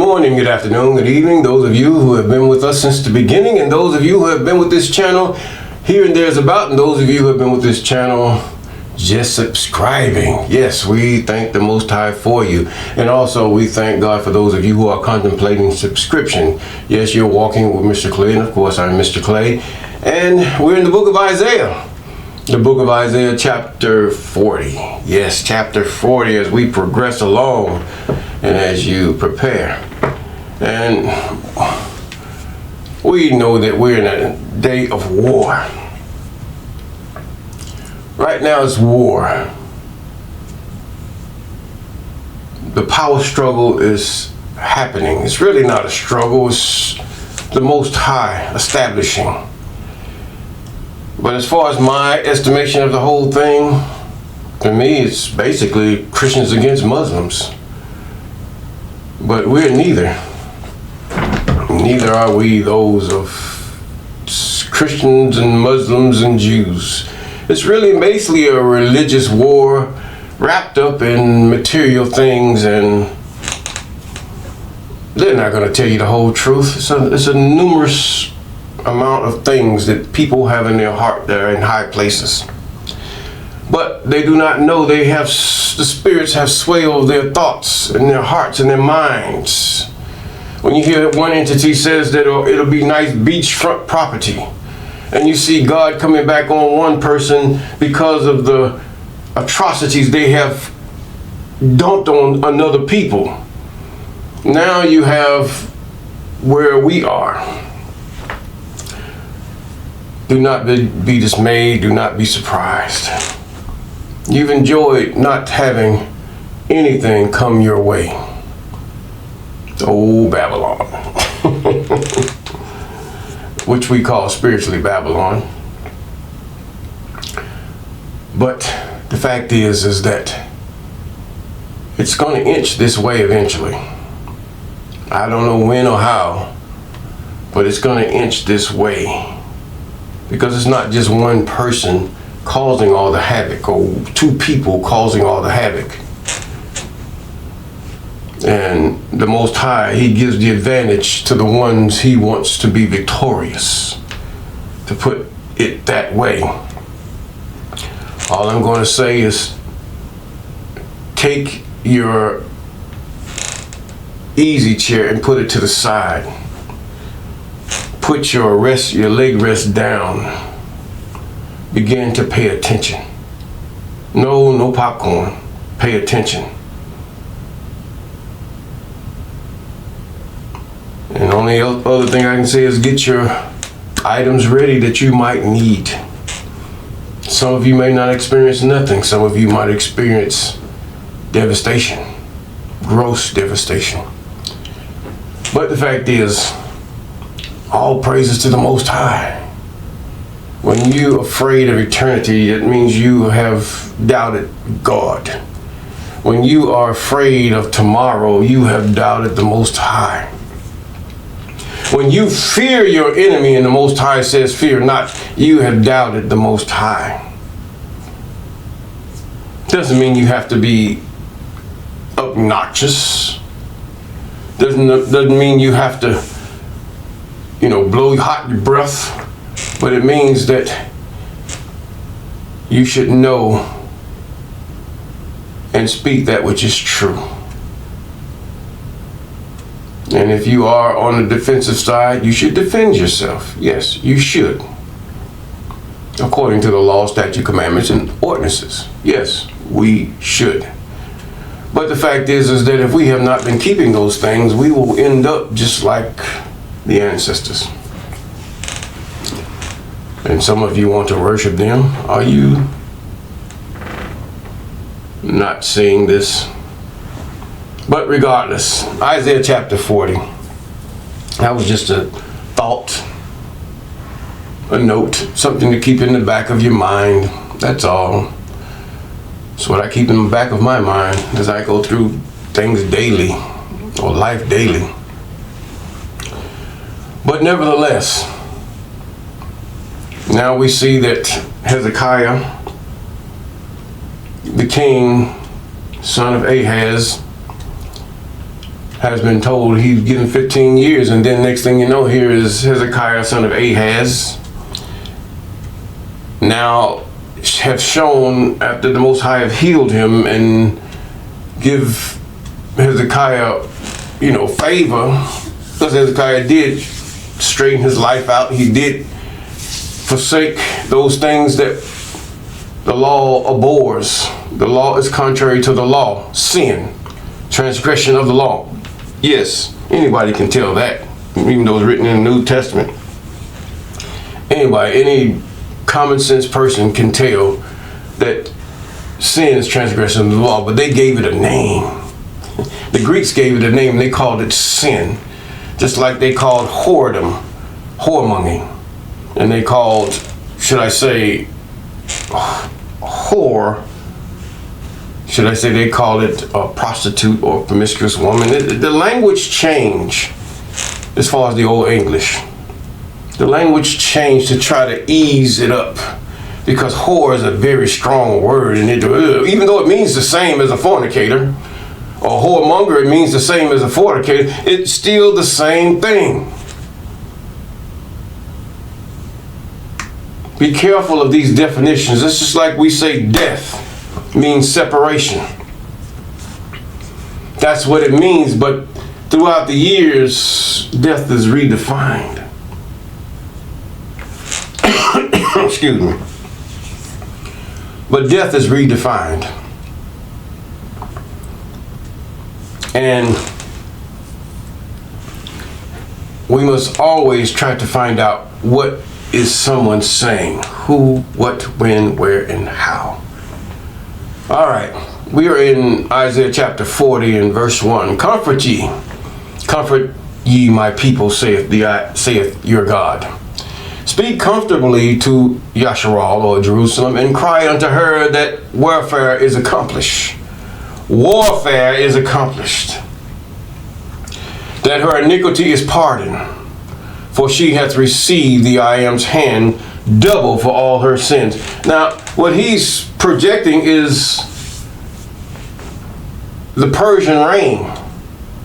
morning, good afternoon, good evening. Those of you who have been with us since the beginning, and those of you who have been with this channel here and there's about, and those of you who have been with this channel just subscribing. Yes, we thank the Most High for you. And also we thank God for those of you who are contemplating subscription. Yes, you're walking with Mr. Clay, and of course I'm Mr. Clay. And we're in the book of Isaiah. The book of Isaiah chapter 40. Yes, chapter 40 as we progress along and as you prepare. And we know that we're in a day of war. Right now it's war. The power struggle is happening. It's really not a struggle. It's the Most High establishing. But as far as my estimation of the whole thing, to me it's basically Christians against Muslims. But we're neither. Neither are we those of Christians and Muslims and Jews. It's really basically a religious war wrapped up in material things, and they're not going to tell you the whole truth. It's a numerous amount of things that people have in their heart that are in high places. But they do not know the spirits have sway over their thoughts and their hearts and their minds. When you hear one entity says that it'll be nice beachfront property, and you see God coming back on one person because of the atrocities they have dumped on another people. Now you have where we are. Do not be dismayed, do not be surprised. You've enjoyed not having anything come your way. Oh, Babylon. Which we call spiritually Babylon. But the fact is that it's going to inch this way eventually. I don't know when or how, but it's going to inch this way. Because it's not just one person causing all the havoc, or two people causing all the havoc. And the Most High, He gives the advantage to the ones He wants to be victorious, to put it that way. All I'm going to say is take your easy chair and put it to the side. Put your leg rest down. Begin to pay attention. No popcorn. Pay attention. And the only other thing I can say is get your items ready that you might need. Some of you may not experience nothing. Some of you might experience devastation. Gross devastation. But the fact is, all praises to the Most High. When you're afraid of eternity, it means you have doubted God. When you are afraid of tomorrow, you have doubted the Most High. When you fear your enemy and the Most High says, fear not, you have doubted the Most High. Doesn't mean you have to be obnoxious. Doesn't mean you have to, blow hot your breath. But it means that you should know and speak that which is true. And if you are on the defensive side, you should defend yourself. Yes, you should. According to the law, statute, commandments, and ordinances. Yes, we should. But the fact is that if we have not been keeping those things, we will end up just like the ancestors. And some of you want to worship them. Are you not seeing this? But regardless, Isaiah chapter 40. That was just a thought, a note, something to keep in the back of your mind. That's all. It's what I keep in the back of my mind as I go through things daily, or life daily. But nevertheless, now we see that Hezekiah, the king, son of Ahaz, has been told he's given 15 years, and then next thing you know, here is Hezekiah, son of Ahaz, now have shown, after the Most High have healed him and give Hezekiah, favor, because Hezekiah did straighten his life out. He did forsake those things that the law abhors. The law is contrary to the law. Sin, transgression of the law. Yes, anybody can tell that, even though it's written in the New Testament. Anybody, any common sense person can tell that sin is transgression of the law, but they gave it a name. The Greeks gave it a name, and they called it sin. Just like they called whoredom, whoremongering. And they called, should I say, whore, they call it a prostitute or promiscuous woman. The language changed as far as the Old English. The language changed to try to ease it up, because whore is a very strong word, and even though it means the same as a fornicator, or whoremonger, it means the same as a fornicator, it's still the same thing. Be careful of these definitions. It's just like we say death means separation. That's what it means, but throughout the years, death is redefined. Excuse me. But death is redefined. And we must always try to find out what is someone saying. Who, what, when, where, and how. All right. We are in Isaiah chapter 40 and verse 1. Comfort ye, my people, saith your God. Speak comfortably to Yasharal, or Jerusalem, and cry unto her that warfare is accomplished. Warfare is accomplished. That her iniquity is pardoned, for she hath received the I am's hand double for all her sins. Now, what he's projecting is the Persian reign,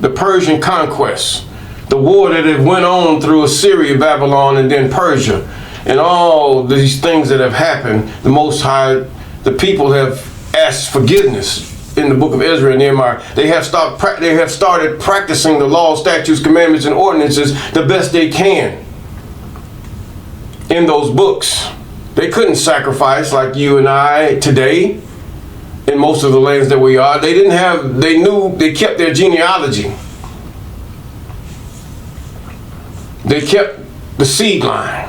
the Persian conquest, the war that it went on through Assyria, Babylon, and then Persia, and all these things that have happened. The Most High, the people have asked forgiveness in the book of Ezra and Nehemiah. They have started practicing the law, statutes, commandments, and ordinances the best they can in those books. They couldn't sacrifice like you and I today in most of the lands that we are. They kept their genealogy. They kept the seed line.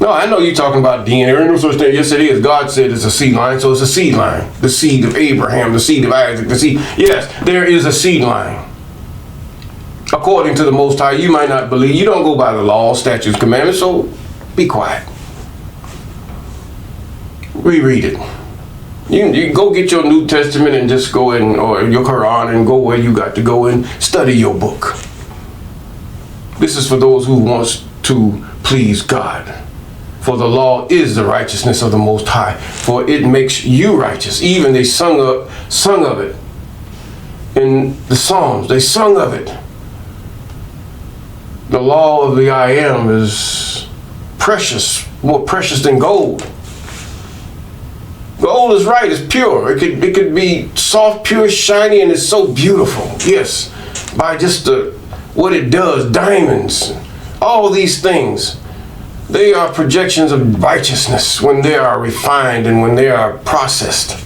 No, I know you're talking about DNA. There ain't no such thing. Yes, it is. God said it's a seed line, so it's a seed line. The seed of Abraham, the seed of Isaac, the seed. Yes, there is a seed line. According to the Most High, you might not believe. You don't go by the law, statutes, commandments, so be quiet. Reread it. You go get your New Testament and just go in, or your Quran, and go where you got to go and study your book. This is for those who wants to please God. For the law is the righteousness of the Most High, for it makes you righteous. Even they sung of it in the Psalms. They sung of it. The law of the I am is precious, more precious than gold. Gold is right, it's pure. It could be soft, pure, shiny, and it's so beautiful. Yes, by just what it does, diamonds, all these things. They are projections of righteousness when they are refined and when they are processed.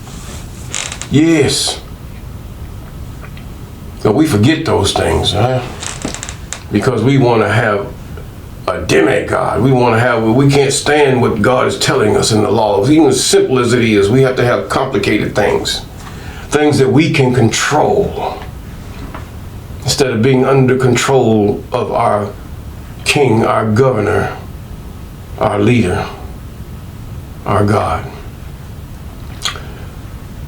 Yes. But we forget those things, huh? Because we want to have a demigod. We can't stand what God is telling us in the law. Even as simple as it is, we have to have complicated things. Things that we can control. Instead of being under control of our king, our governor, our leader, our God.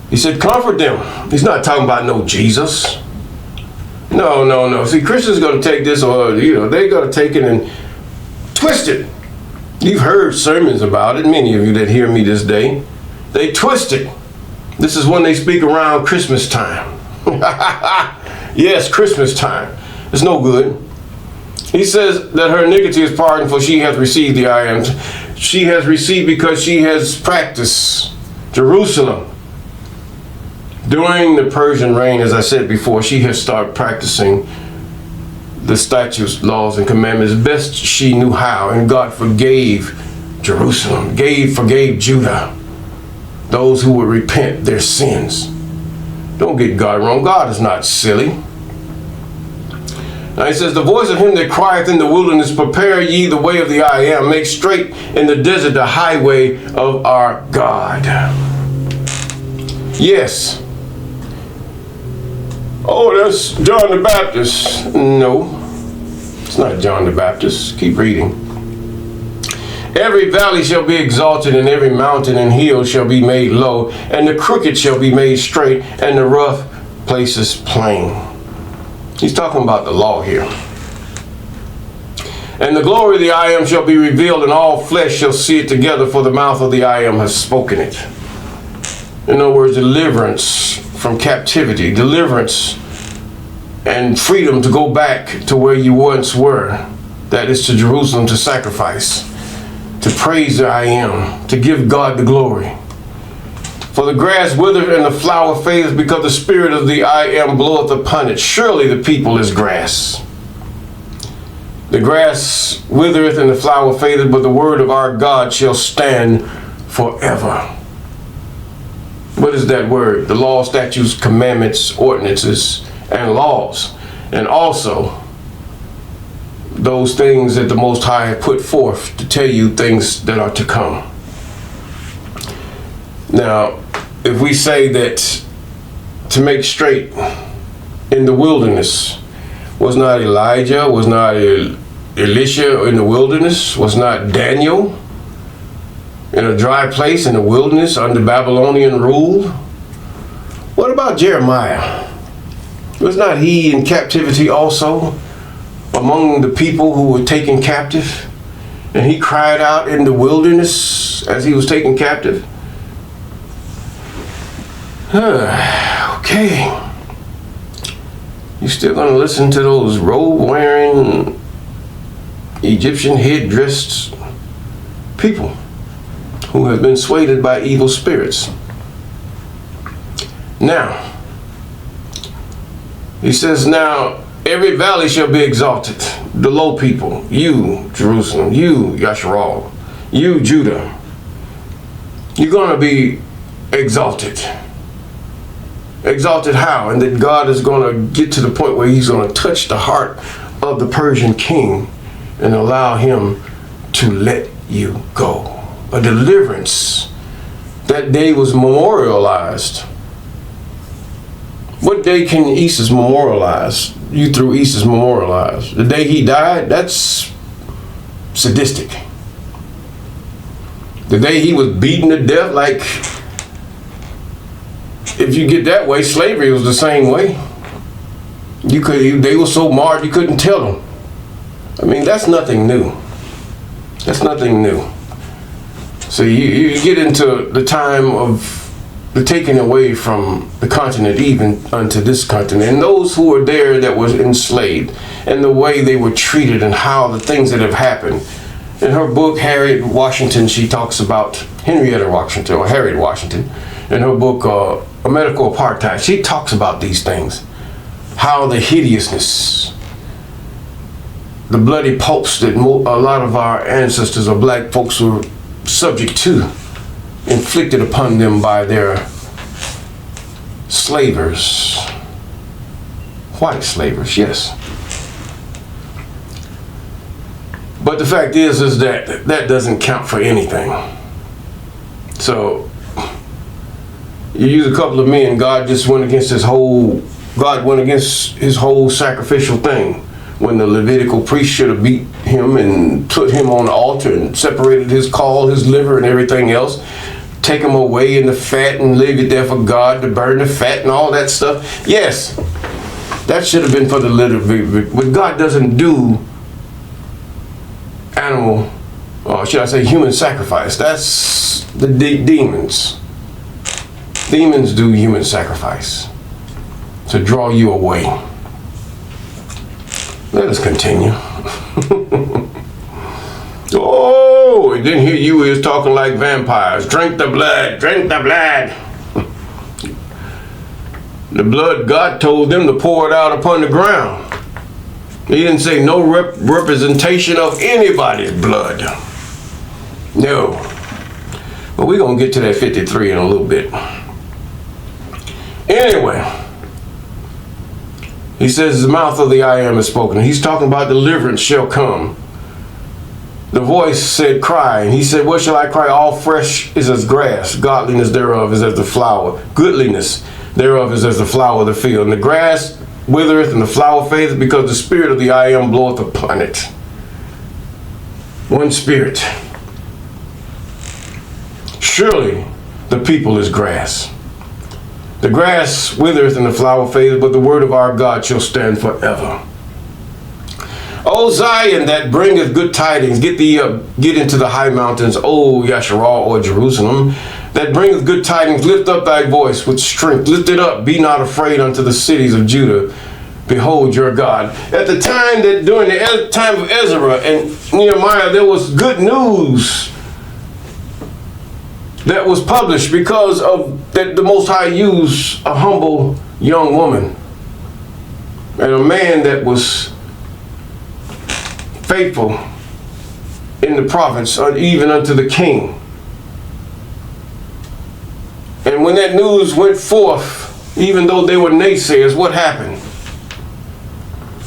He said, comfort them. He's not talking about no Jesus. No. See, Christians are going to take this, or, they're going to take it and twist it. You've heard sermons about it, many of you that hear me this day. They twist it. This is when they speak around Christmas time. Yes, Christmas time. It's no good. He says that her iniquity is pardoned, for she hath received the I am. She has received because she has practiced. Jerusalem. During the Persian reign, as I said before, she has started practicing the statutes, laws, and commandments best she knew how. And God forgave Jerusalem, forgave Judah, those who would repent their sins. Don't get God wrong. God is not silly. Now he says, the voice of him that crieth in the wilderness, prepare ye the way of the I am, make straight in the desert the highway of our God. Yes. Oh, that's John the Baptist. No, it's not John the Baptist. Keep reading. Every valley shall be exalted, and every mountain and hill shall be made low, and the crooked shall be made straight, and the rough places plain. He's talking about the law here. And the glory of the I am shall be revealed, and all flesh shall see it together, for the mouth of the I am has spoken it. In other words, deliverance from captivity, deliverance and freedom to go back to where you once were. That is to Jerusalem, to sacrifice, to praise the I am, to give God the glory. For the grass withereth and the flower fadeth, because the spirit of the I am bloweth upon it. Surely the people is grass. The grass withereth and the flower fadeth, but the word of our God shall stand forever. What is that word? The law, statutes, commandments, ordinances, and laws. And also those things that the Most High have put forth to tell you things that are to come. Now, if we say that to make straight in the wilderness, was not Elijah, was not Elisha in the wilderness, was not Daniel in a dry place in the wilderness under Babylonian rule? What about Jeremiah? Was not he in captivity also among the people who were taken captive? And he cried out in the wilderness as he was taken captive? Okay. You still gonna listen to those robe-wearing, Egyptian head-dressed people who have been swayed by evil spirits? Now, he says, now every valley shall be exalted. The low people, you, Jerusalem, you, Yasharal, you, Judah, you're gonna be exalted. Exalted how? And that God is going to get to the point where he's going to touch the heart of the Persian king and allow him to let you go. A deliverance. That day was memorialized. What day can Isis memorialize? You through Isis memorialize. The day he died, that's sadistic. The day he was beaten to death, like, if you get that way, slavery was the same way. They were so marred you couldn't tell them. I mean, that's nothing new. That's nothing new. So you get into the time of the taking away from the continent even unto this continent, and those who were there that was enslaved, and the way they were treated, and how the things that have happened. In her book, Harriet Washington, she talks about Henrietta Washington, or Harriet Washington, in her book, A Medical Apartheid. She talks about these things. How the hideousness, the bloody pulps that a lot of our ancestors or black folks were subject to, inflicted upon them by their slavers. White slavers, yes. But the fact is that that doesn't count for anything. So, you use a couple of men, God went against his whole sacrificial thing. When the Levitical priest should have beat him and put him on the altar and separated his caul, his liver and everything else, take him away in the fat and leave it there for God to burn the fat and all that stuff. Yes, that should have been for the little, but God doesn't do animal, or should I say human sacrifice. That's the demons. Demons do human sacrifice to draw you away. Let us continue. Oh, and then here you is talking like vampires. Drink the blood, drink the blood. The blood God told them to pour it out upon the ground. He didn't say no representation of anybody's blood. No. But we're going to get to that 53 in a little bit. Anyway, he says the mouth of the I am is spoken. He's talking about deliverance shall come. The voice said, cry. And he said, what shall I cry? All fresh is as grass. Godliness thereof is as the flower. Goodliness thereof is as the flower of the field. And the grass withereth and the flower fadeth, because the spirit of the I am bloweth upon it. One spirit. Surely the people is grass. The grass withereth and the flower fadeth, but the word of our God shall stand forever. O Zion, that bringeth good tidings, get thee up, get into the high mountains, O Yasharal, or Jerusalem, that bringeth good tidings, lift up thy voice with strength, lift it up, be not afraid unto the cities of Judah. Behold your God. At the time that during the time of Ezra and Nehemiah, there was good news that was published because of that the Most High used a humble young woman and a man that was faithful in the province, even unto the king. And when that news went forth, even though they were naysayers, what happened?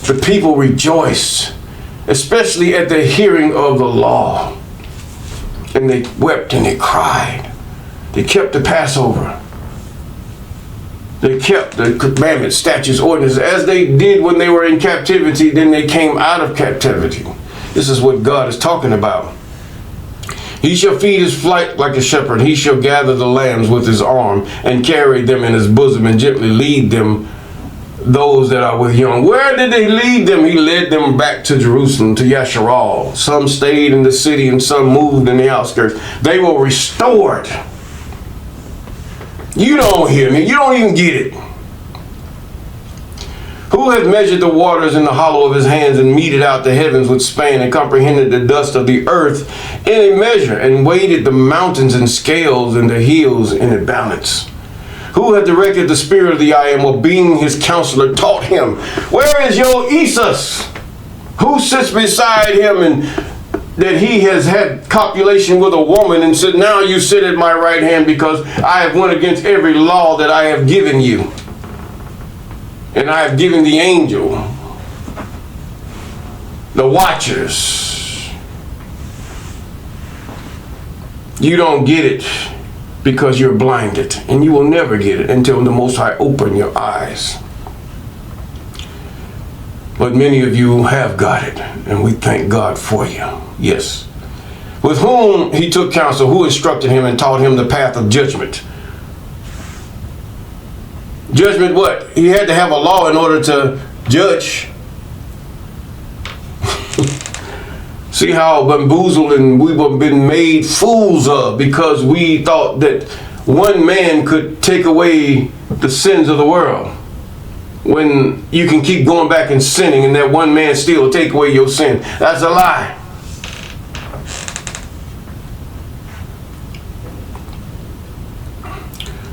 The people rejoiced, especially at the hearing of the law. And they wept and they cried. They kept the Passover. They kept the commandments, statutes, ordinances, as they did when they were in captivity. Then they came out of captivity. This is what God is talking about. He shall feed his flock like a shepherd. He shall gather the lambs with his arm and carry them in his bosom and gently lead them, those that are with young. Where did they lead them? He led them back to Jerusalem, to Yasharal. Some stayed in the city and some moved in the outskirts. They were restored. You don't hear me. You don't even get it. Who hath measured the waters in the hollow of his hands and meted out the heavens with span and comprehended the dust of the earth in a measure and weighted the mountains in scales and the hills in a balance? Who hath directed the spirit of the I am, or being his counselor taught him? Where is your Isus? Who sits beside him and that he has had copulation with a woman and said, now you sit at my right hand because I have went against every law that I have given you. And I have given the angel, the watchers. You don't get it because you're blinded, and you will never get it until the Most High open your eyes. But many of you have got it, and we thank God for you. Yes. With whom he took counsel, who instructed him and taught him the path of judgment. Judgment what? He had to have a law in order to judge. See how bamboozled and we've been made fools of because we thought that one man could take away the sins of the world. When you can keep going back and sinning and that one man still will take away your sin. That's a lie.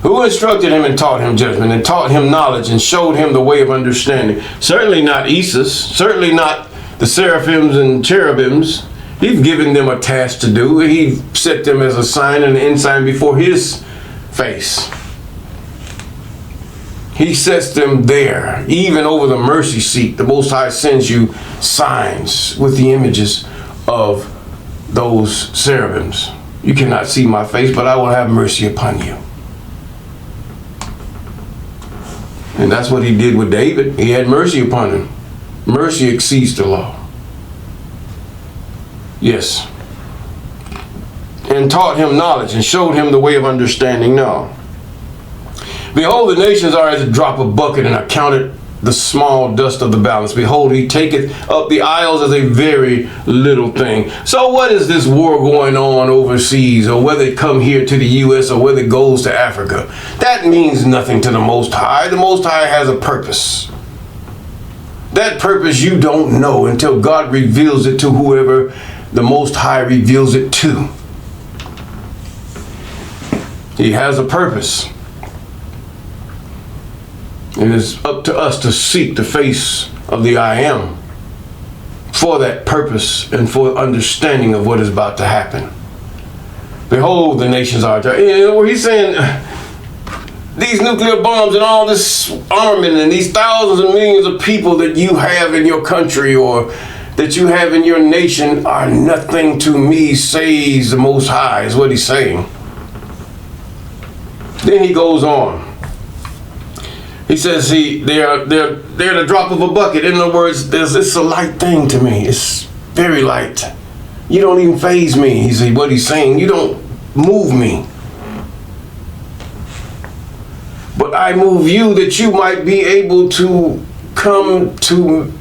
Who instructed him and taught him judgment and taught him knowledge and showed him the way of understanding? Certainly not Isus, certainly not the seraphims and cherubims. He's given them a task to do. He set them as a sign and an ensign before his face. He sets them there, even over the mercy seat. The Most High sends you signs with the images of those cherubims. You cannot see my face, but I will have mercy upon you. And that's what he did with David. He had mercy upon him. Mercy exceeds the law. Yes. And taught him knowledge and showed him the way of understanding. No. Behold, the nations are as a drop of bucket, and are counted the small dust of the balance. Behold, he taketh up the isles as a very little thing. So what is this war going on overseas, or whether it come here to the U.S. or whether it goes to Africa? That means nothing to the Most High. The Most High has a purpose. That purpose you don't know until God reveals it to whoever the Most High reveals it to. He has a purpose. It is up to us to seek the face of the I Am for that purpose and for understanding of what is about to happen. Behold, the nations are there. You know, he's saying these nuclear bombs and all this armament and these thousands and millions of people that you have in your country or that you have in your nation are nothing to me, says the Most High, is what he's saying. Then he goes on. He says, they're the drop of a bucket. In other words, it's a light thing to me. It's very light. You don't even faze me. He said, what he's saying, you don't move me. But I move you that you might be able to come to,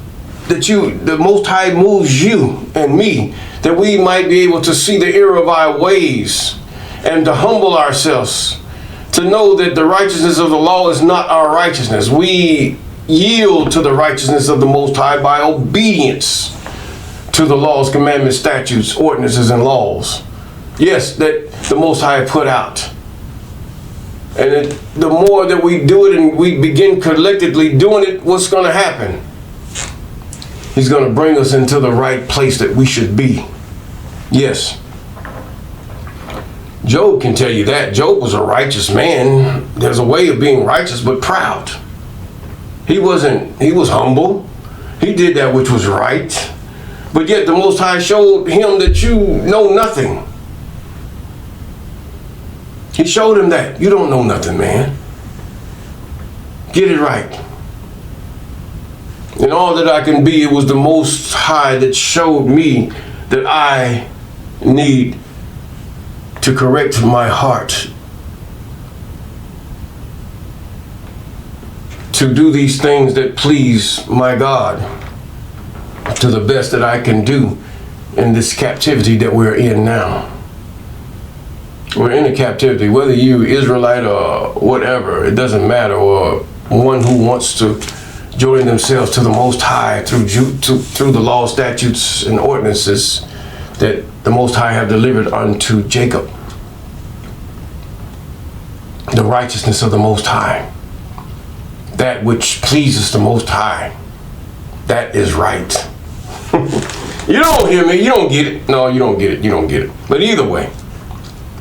the Most High moves you and me, that we might be able to see the error of our ways and to humble ourselves, to know that the righteousness of the law is not our righteousness. We yield to the righteousness of the Most High by obedience to the laws, commandments, statutes, ordinances, and laws. Yes, that the Most High put out. And the more that we do it and we begin collectively doing it, what's going to happen? He's going to bring us into the right place that we should be. Yes. Job can tell you that. Job was a righteous man. There's a way of being righteous, but proud. He was humble. He did that which was right. But yet the Most High showed him that you know nothing. He showed him that. You don't know nothing, man. Get it right. And all that I can be, it was the Most High that showed me that I need to correct my heart, to do these things that please my God to the best that I can do in this captivity that we're in now. We're in a captivity, whether you Israelite or whatever, it doesn't matter, or one who wants to join themselves to the Most High through the law, statutes, and ordinances that the Most High have delivered unto Jacob. The righteousness of the Most High. That which pleases the Most High. That is right. You don't hear me. You don't get it. No, you don't get it. You don't get it. But either way,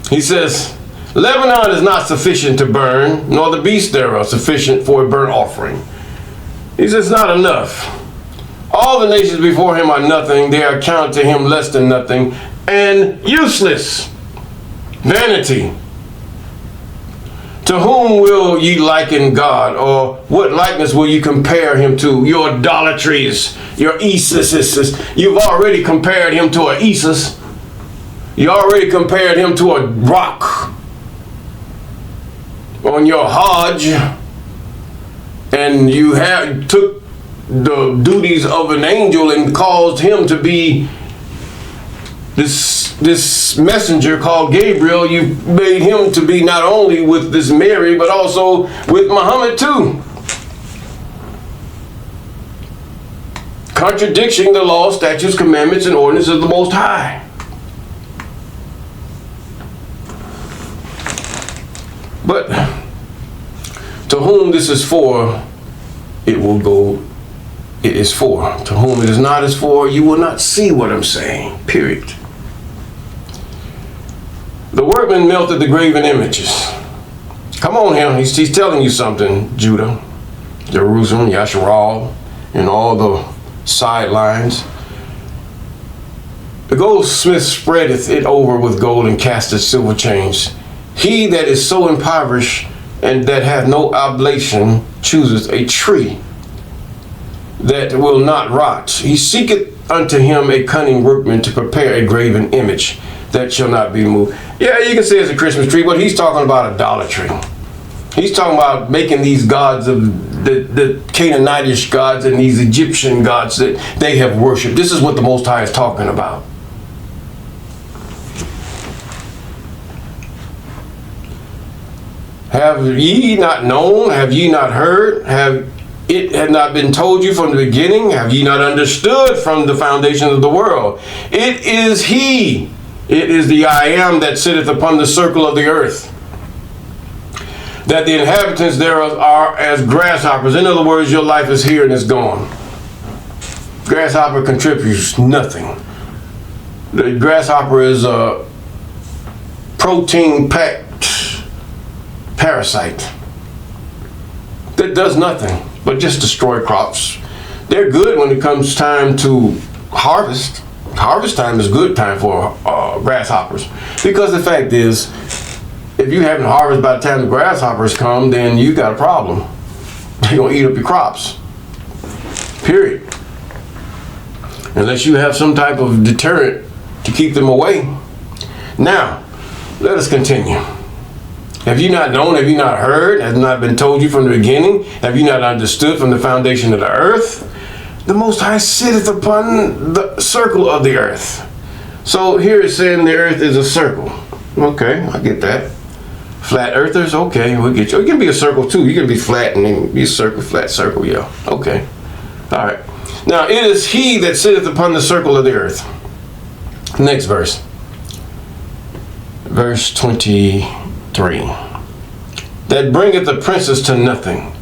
he says, Lebanon is not sufficient to burn, nor the beasts thereof sufficient for a burnt offering. He says, not enough. All the nations before him are nothing. They are counted to him less than nothing and useless. Vanity. To whom will ye liken God, or what likeness will you compare him to? Your idolatries, your Isis. You've already compared him to an Isis. You already compared him to a rock on your Hajj, and you took the duties of an angel and caused him to be this messenger called Gabriel. You made him to be not only with this Mary, but also with Muhammad too. Contradicting the law, statutes, commandments, and ordinances of the Most High. But to whom this is for, it will go, it is for. To whom it is not is for, you will not see what I'm saying, period. The workman melted the graven images. Come on here, he's telling you something, Judah, Jerusalem, Yasharal, and all the sidelines. The goldsmith spreadeth it over with gold and casteth silver chains. He that is so impoverished and that hath no oblation chooseth a tree that will not rot. He seeketh unto him a cunning workman to prepare a graven image that shall not be moved. Yeah, you can say it's a Christmas tree, but he's talking about idolatry. He's talking about making these gods of the Canaanitish gods and these Egyptian gods that they have worshipped. This is what the Most High is talking about. Have ye not known? Have ye not heard? It had not been told you from the beginning? Have ye not understood from the foundation of the world? It is he, it is the I am that sitteth upon the circle of the earth, that the inhabitants thereof are as grasshoppers. In other words, your life is here and it's gone. Grasshopper contributes nothing. The grasshopper is a protein-packed parasite that does nothing but just destroy crops. They're good when it comes time to harvest. Harvest time is good time for grasshoppers, because the fact is, if you haven't harvested by the time the grasshoppers come, then you got a problem. They're gonna eat up your crops. Period. Unless you have some type of deterrent to keep them away. Now, let us continue. Have you not known? Have you not heard? Has not been told you from the beginning? Have you not understood from the foundation of the earth? The Most High sitteth upon the circle of the earth. So here it's saying the earth is a circle. Okay, I get that. Flat earthers, okay, we'll get you. It can be a circle too. You can be flat and then be a circle, flat circle, yeah. Okay. All right. Now it is he that sitteth upon the circle of the earth. Next verse. Verse 23. That bringeth the princes to nothing.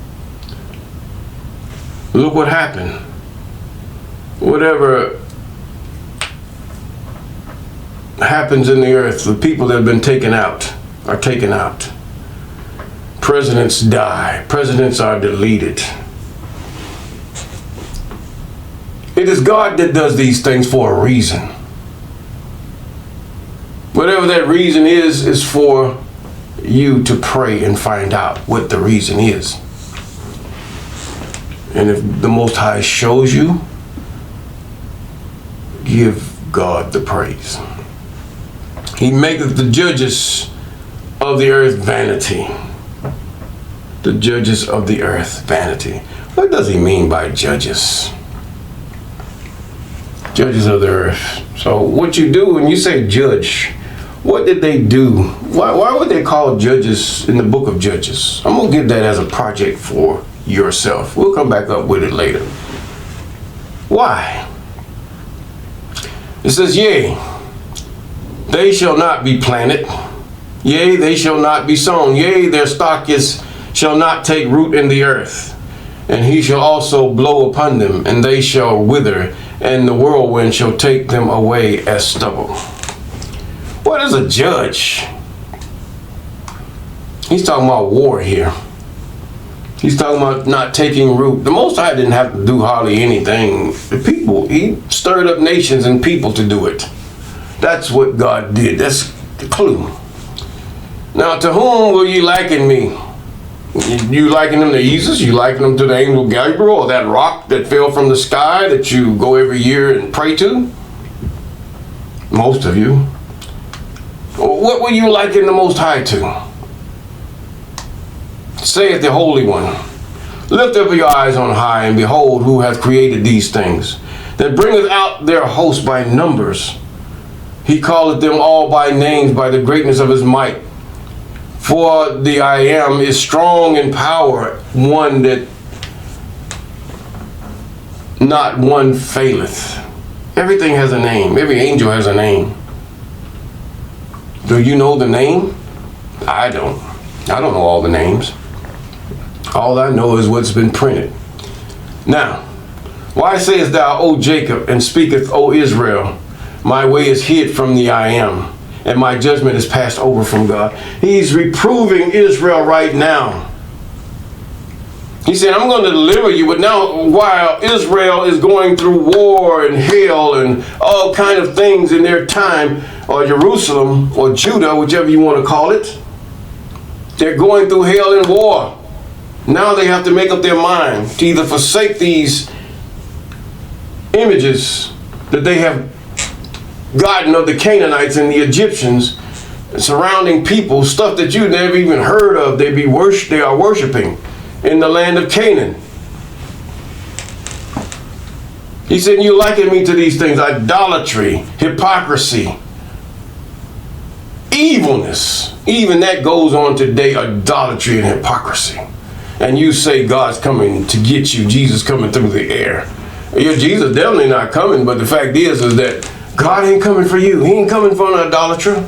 Look what happened. Whatever happens in the earth, the people that have been taken out are taken out. Presidents die. Presidents are deleted. It is God that does these things for a reason. Whatever that reason is for you to pray and find out what the reason is. And if the Most High shows you, give God the praise. He maketh the judges of the earth vanity. The judges of the earth vanity. What does he mean by judges? Judges of the earth. So what you do when you say judge, what did they do? Why would they call judges in the book of Judges? I'm going to give that as a project for yourself. We'll come back up with it later. Why? It says, yea, they shall not be planted. Yea, they shall not be sown. Yea, their stock shall not take root in the earth. And he shall also blow upon them, and they shall wither, and the whirlwind shall take them away as stubble. What is a judge? He's talking about war here. He's talking about not taking root. The Most High didn't have to do hardly anything. The people, he stirred up nations and people to do it. That's what God did. That's the clue. Now, to whom will ye liken me? You liken them to Jesus? You liken them to the angel Gabriel, or that rock that fell from the sky that you go every year and pray to? Most of you. What will you liken the Most High to? Saith the Holy One, lift up your eyes on high, and behold who hath created these things, that bringeth out their host by numbers. He calleth them all by names, by the greatness of his might. For the I am is strong in power, one that not one faileth. Everything has a name. Every angel has a name. Do you know the name? I don't. I don't know all the names. All I know is what's been printed. Now, why sayest thou, O Jacob, and speaketh, O Israel, my way is hid from the I am, and my judgment is passed over from God. He's reproving Israel right now. He said, I'm going to deliver you, but now while Israel is going through war and hell and all kind of things in their time, or Jerusalem or Judah, whichever you want to call it, they're going through hell and war. Now they have to make up their mind to either forsake these images that they have gotten of the Canaanites and the Egyptians, surrounding people, stuff that you never even heard of. They are worshiping in the land of Canaan. He said, you liken me to these things: idolatry, hypocrisy, evilness. Even that goes on today, idolatry and hypocrisy. and you say God's coming to get you, Jesus coming through the air. Yeah, Jesus definitely not coming, but the fact is that God ain't coming for you. He ain't coming for an idolater.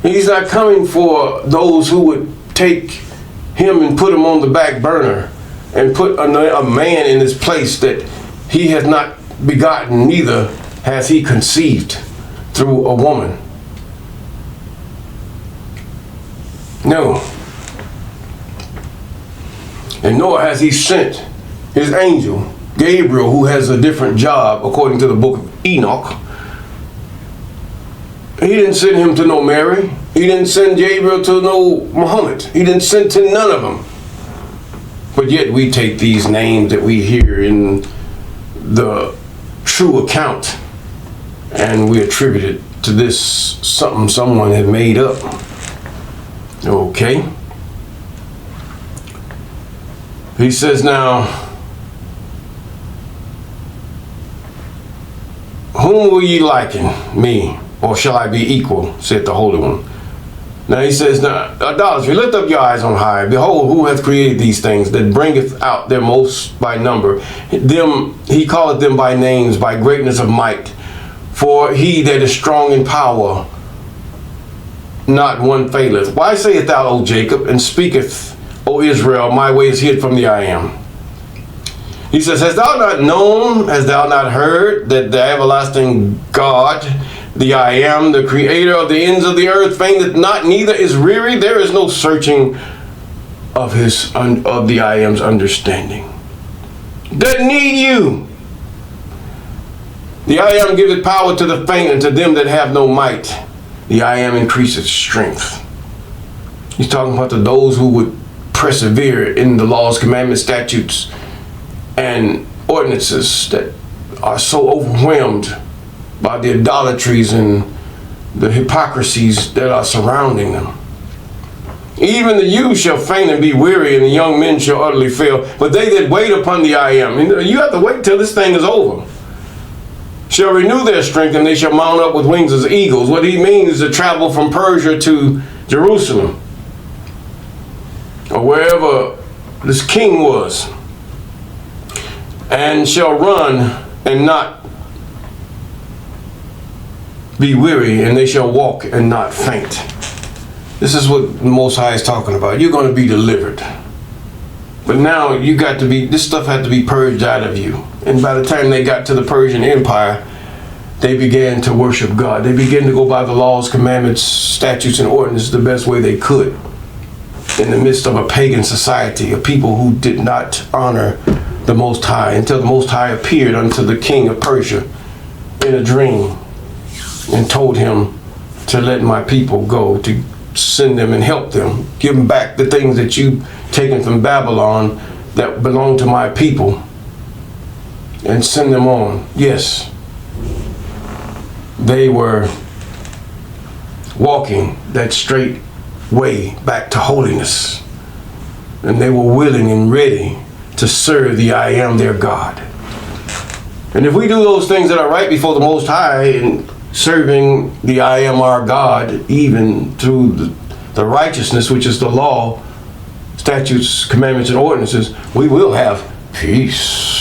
He's not coming for those who would take him and put him on the back burner and put a man in his place that he has not begotten, neither has he conceived through a woman. No. And nor has he sent his angel, Gabriel, who has a different job according to the book of Enoch. He didn't send him to no Mary. He didn't send Gabriel to no Muhammad. He didn't send to none of them. But yet we take these names that we hear in the true account and we attribute it to this something someone had made up. Okay. He says now, whom will ye liken me, or shall I be equal, said the Holy One. Now he says, now, idolatry, lift up your eyes on high. Behold, who hath created these things, that bringeth out their most by number. Them, he calleth them by names, by greatness of might. For he that is strong in power, not one faileth. Why sayest thou, O Jacob, and speaketh, O Israel, my way is hid from the I am? He says, hast thou not known, hast thou not heard, that the everlasting God, the I am, the creator of the ends of the earth, fainteth not, neither is weary? There is no searching of the I am's understanding. Doesn't need you. The I am giveth power to the faint, and to them that have no might, the I am increaseth strength. He's talking about those who would persevere in the laws, commandments, statutes, and ordinances that are so overwhelmed by the idolatries and the hypocrisies that are surrounding them. Even the youth shall faint and be weary, and the young men shall utterly fail. But they that wait upon the I am, you have to wait till this thing is over, shall renew their strength, and they shall mount up with wings as eagles. What he means is to travel from Persia to Jerusalem, or wherever this king was, and shall run and not be weary, and they shall walk and not faint. This is what the Most High is talking about. You're going to be delivered. But now you got to be, this stuff had to be purged out of you. And by the time they got to the Persian Empire, they began to worship God. They began to go by the laws, commandments, statutes, and ordinances the best way they could, in the midst of a pagan society, a people who did not honor the Most High, until the Most High appeared unto the king of Persia in a dream and told him to let my people go, to send them and help them, give them back the things that you've taken from Babylon that belong to my people, and send them on. Yes, they were walking that straight way back to holiness, and they were willing and ready to serve the I am their God. And if we do those things that are right before the Most High, and serving the I am our God, even through the righteousness, which is the law, statutes, commandments, and ordinances, we will have peace.